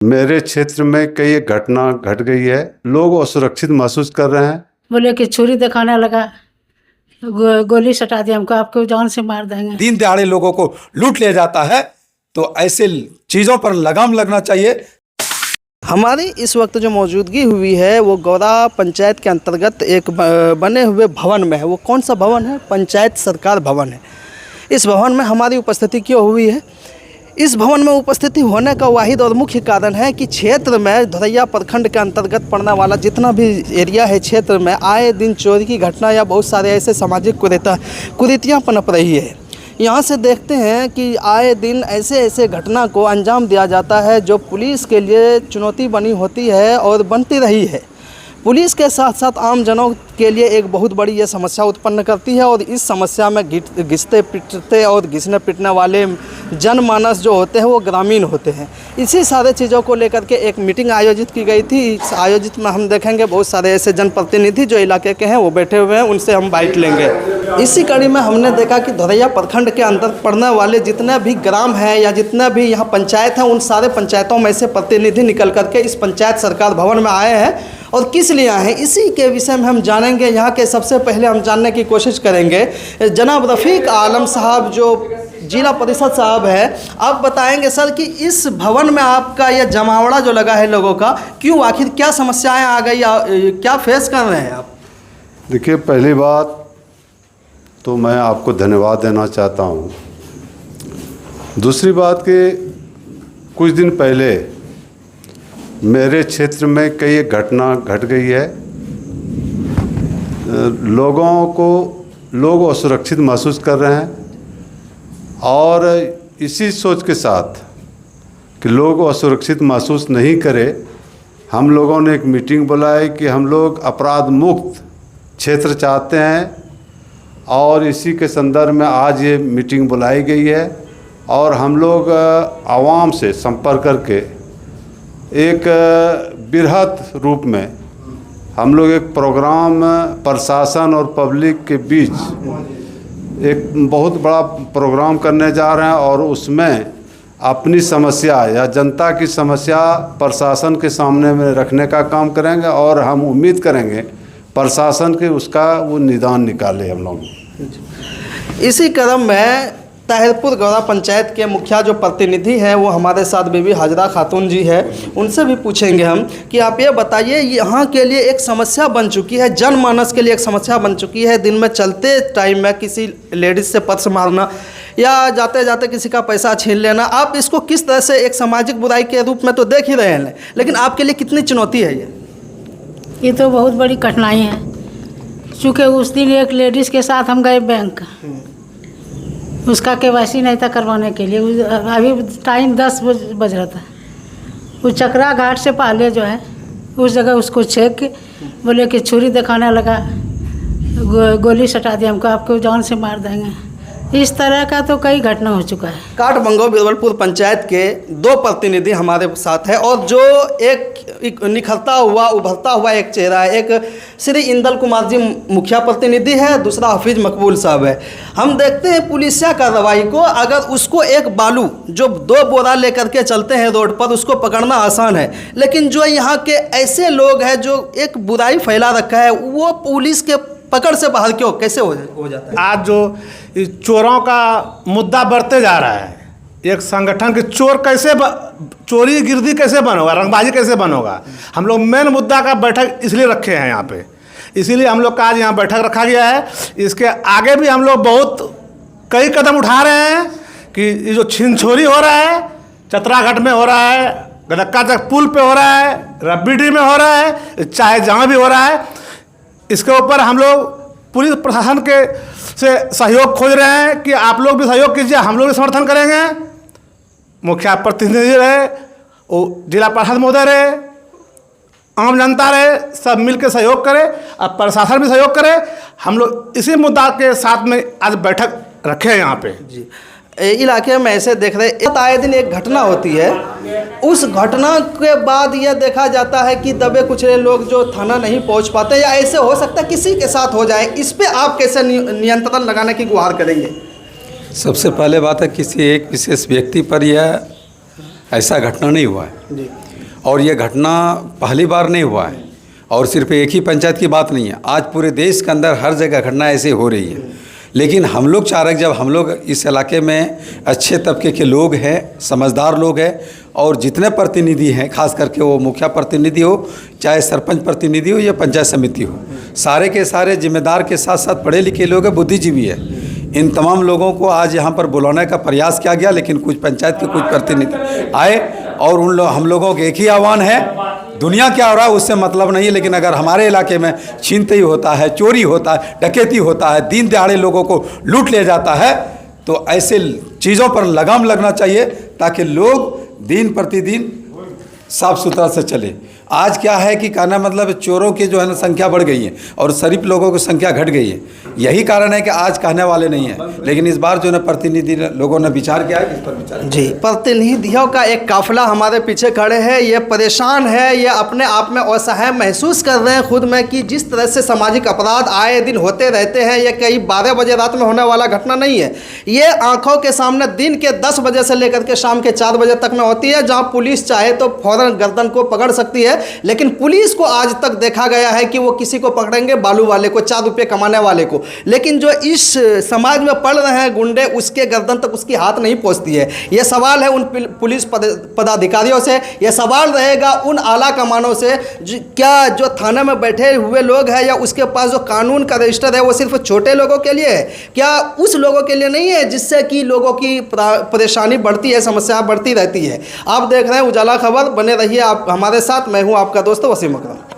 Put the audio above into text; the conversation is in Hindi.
मेरे क्षेत्र में कई घटना घट गई है। लोग असुरक्षित महसूस कर रहे हैं। बोले कि छुरी दिखाने लगा, गोली सटा दिया हमको, आपको जान से मार देंगे। दिन दहाड़े लोगों को लूट लिया जाता है, तो ऐसे चीज़ों पर लगाम लगना चाहिए। हमारी इस वक्त जो मौजूदगी हुई है वो गौरा पंचायत के अंतर्गत एक बने हुए भवन में है। वो कौन सा भवन है? पंचायत सरकार भवन है। इस भवन में हमारी उपस्थिति क्यों हुई है? इस भवन में उपस्थिति होने का वाहिद और मुख्य कारण है कि क्षेत्र में धोरैया प्रखंड के अंतर्गत पड़ने वाला जितना भी एरिया है, क्षेत्र में आए दिन चोरी की घटना या बहुत सारे ऐसे सामाजिक कुरीतियाँ पनप रही है। यहाँ से देखते हैं कि आए दिन ऐसे घटना को अंजाम दिया जाता है जो पुलिस के लिए चुनौती बनी होती है और बनती रही है। पुलिस के साथ साथ आम जनों के लिए एक बहुत बड़ी ये समस्या उत्पन्न करती है और इस समस्या में घिसते पिटते और घिसने पिटने वाले जनमानस जो होते हैं वो ग्रामीण होते हैं। इसी सारे चीज़ों को लेकर के एक मीटिंग आयोजित की गई थी। इस आयोजित में हम देखेंगे बहुत सारे ऐसे जनप्रतिनिधि जो इलाके के हैं वो बैठे हुए हैं, उनसे हम बाइट लेंगे। इसी कड़ी में हमने देखा कि धोरैया प्रखंड के अंदर पड़ने वाले जितने भी ग्राम हैं या जितने भी यहाँ पंचायत हैं, उन सारे पंचायतों में से प्रतिनिधि निकल करके इस पंचायत सरकार भवन में आए हैं और किस लिए आए हैं इसी के विषय में हम जानेंगे। यहाँ के सबसे पहले हम जानने की कोशिश करेंगे जनाब रफ़ीक आलम साहब जो जिला परिषद साहब है। आप बताएंगे सर कि इस भवन में आपका यह जमावड़ा जो लगा है लोगों का, क्यों, आखिर क्या समस्याएं आ गई, क्या फेस कर रहे हैं आप? देखिए, पहली बात तो मैं आपको धन्यवाद देना चाहता हूँ। दूसरी बात कि कुछ दिन पहले मेरे क्षेत्र में कई घटना घट गई है। लोग असुरक्षित महसूस कर रहे हैं और इसी सोच के साथ कि लोग असुरक्षित महसूस नहीं करें, हम लोगों ने एक मीटिंग बुलाई कि हम लोग अपराध मुक्त क्षेत्र चाहते हैं और इसी के संदर्भ में आज ये मीटिंग बुलाई गई है। और हम लोग आवाम से संपर्क करके एक बृहत रूप में हम लोग एक प्रोग्राम प्रशासन और पब्लिक के बीच एक बहुत बड़ा प्रोग्राम करने जा रहे हैं और उसमें अपनी समस्या या जनता की समस्या प्रशासन के सामने में रखने का काम करेंगे और हम उम्मीद करेंगे प्रशासन के उसका वो निदान निकाले हम लोग। इसी क्रम में ताहिरपुर गौरा पंचायत के मुखिया जो प्रतिनिधि हैं वो हमारे साथ बीबी हाजरा खातून जी है, उनसे भी पूछेंगे हम कि आप ये बताइए, यहाँ के लिए एक समस्या बन चुकी है, जनमानस के लिए एक समस्या बन चुकी है, दिन में चलते टाइम में किसी लेडीज़ से पर्स मारना या जाते जाते किसी का पैसा छीन लेना, आप इसको किस तरह से एक सामाजिक बुराई के रूप में तो देख ही रहे हैं, लेकिन आपके लिए कितनी चुनौती है ये तो बहुत बड़ी कठिनाई है। चूँकि उस दिन एक लेडीज़ के साथ हम गए बैंक, उसका KYC नहीं था करवाने के लिए। अभी टाइम 10 बज रहा था। वो चकरा घाट से पहले जो है उस जगह उसको चेक के बोले कि छुरी दिखाने लगा, गोली सटा दिया हमको, आपको जान से मार देंगे। इस तरह का तो कई घटना हो चुका है। काठबंगो बिरबलपुर पंचायत के 2 प्रतिनिधि हमारे साथ है और जो एक निखरता हुआ उभरता हुआ एक चेहरा है, एक श्री इंदल कुमार जी मुखिया प्रतिनिधि है, दूसरा हफीज मकबूल साहब है। हम देखते हैं पुलिसिया कार्रवाई को, अगर उसको एक बालू जो 2 बोरा लेकर के चलते हैं रोड पर उसको पकड़ना आसान है, लेकिन जो यहाँ के ऐसे लोग हैं जो एक बुराई फैला रखा है वो पुलिस के पकड़ से बाहर क्यों कैसे हो जाता है? आज जो चोरों का मुद्दा बढ़ते जा रहा है, एक संगठन के चोरी गिरदी कैसे बंद होगा, रंगबाजी कैसे बंद होगा, हम लोग मेन मुद्दा का बैठक इसलिए रखे हैं यहाँ पे, इसीलिए हम लोग का आज यहाँ बैठक रखा गया है। इसके आगे भी हम लोग बहुत कई कदम उठा रहे हैं कि ये जो छीन छोरी हो रहा है, चतराघाट में हो रहा है, गदक्का तक पुल पे हो रहा है, रब्बीडी में हो रहा है, चाहे जहाँ भी हो रहा है, इसके ऊपर हम लोग पुलिस प्रशासन के से सहयोग खोज रहे हैं कि आप लोग भी सहयोग कीजिए, हम लोग भी समर्थन करेंगे। मुखिया प्रतिनिधि रहे, वो जिला पार्षद महोदय रहे, आम जनता रहे, सब मिलकर सहयोग करें और प्रशासन भी सहयोग करे। हम लोग इसी मुद्दा के साथ में आज बैठक रखे हैं यहाँ पे। जी, इलाके में ऐसे देख रहे हैं आए दिन एक घटना होती है, उस घटना के बाद यह देखा जाता है कि दबे कुचले लोग जो थाना नहीं पहुंच पाते या ऐसे हो सकता है किसी के साथ हो जाए, इस पे आप कैसे नियंत्रण लगाने की गुहार करेंगे? सबसे पहले बात है किसी एक विशेष व्यक्ति पर यह ऐसा घटना नहीं हुआ है। और ये घटना पहली बार नहीं हुआ है और सिर्फ एक ही पंचायत की बात नहीं है, आज पूरे देश के अंदर हर जगह घटना ऐसी हो रही है। लेकिन हम लोग चाह रहे हैं जब हम लोग इस इलाके में अच्छे तबके के लोग हैं, समझदार लोग हैं और जितने प्रतिनिधि हैं, खास करके वो मुखिया प्रतिनिधि हो, चाहे सरपंच प्रतिनिधि हो या पंचायत समिति हो, सारे के सारे जिम्मेदार के साथ साथ पढ़े लिखे लोग हैं, बुद्धिजीवी है। इन तमाम लोगों को आज यहाँ पर बुलाने का प्रयास किया गया, लेकिन कुछ पंचायत के कुछ प्रतिनिधि आए और हम लोगों के एक ही आह्वान है, दुनिया क्या हो रहा है उससे मतलब नहीं है, लेकिन अगर हमारे इलाके में छीनते ही होता है, चोरी होता है, डकैती होता है, दिन दहाड़े लोगों को लूट लिया जाता है, तो ऐसे चीज़ों पर लगाम लगना चाहिए ताकि लोग दिन प्रतिदिन साफ सुथरा से चले। आज क्या है कि कहना मतलब चोरों की जो है ना संख्या बढ़ गई है और शरीफ लोगों की संख्या घट गई है। यही कारण है कि आज कहने वाले नहीं है, लेकिन इस बार जो है प्रतिनिधि लोगों ने विचार किया है, इस पर विचार जी, प्रतिनिधियों का एक काफिला हमारे पीछे खड़े हैं। ये परेशान है, ये अपने आप में असहाय महसूस कर रहे हैं खुद में कि जिस तरह से सामाजिक अपराध आए दिन होते रहते हैं, ये कहीं 12 बजे रात में होने वाला घटना नहीं है। ये आंखों के सामने दिन के 10 बजे से लेकर के शाम के 4 बजे तक में होती है, जहाँ पुलिस चाहे तो फौरन गर्दन को पकड़ सकती है। लेकिन पुलिस को आज तक देखा गया है कि वो किसी को पकड़ेंगे, बालू वाले को, 4 रुपये कमाने वाले को, लेकिन जो इस समाज में पड़ रहे हैं गुंडे, उसके गर्दन तक उसकी हाथ नहीं पहुंचती है। ये सवाल है उन पुलिस पदाधिकारियों से, ये सवाल रहेगा उन आला कमानों से, क्या जो थाने में बैठे हुए लोग हैं या उसके पास जो कानून का रजिस्टर है वो सिर्फ छोटे लोगों के लिए है, क्या उस लोगों के लिए नहीं है जिससे कि लोगों की परेशानी बढ़ती है, समस्या बढ़ती रहती है। आप देख रहे हैं उजाला खबर, बने रहिए आप हमारे साथ। मैं हूं आपका दोस्त वसीम अकरम।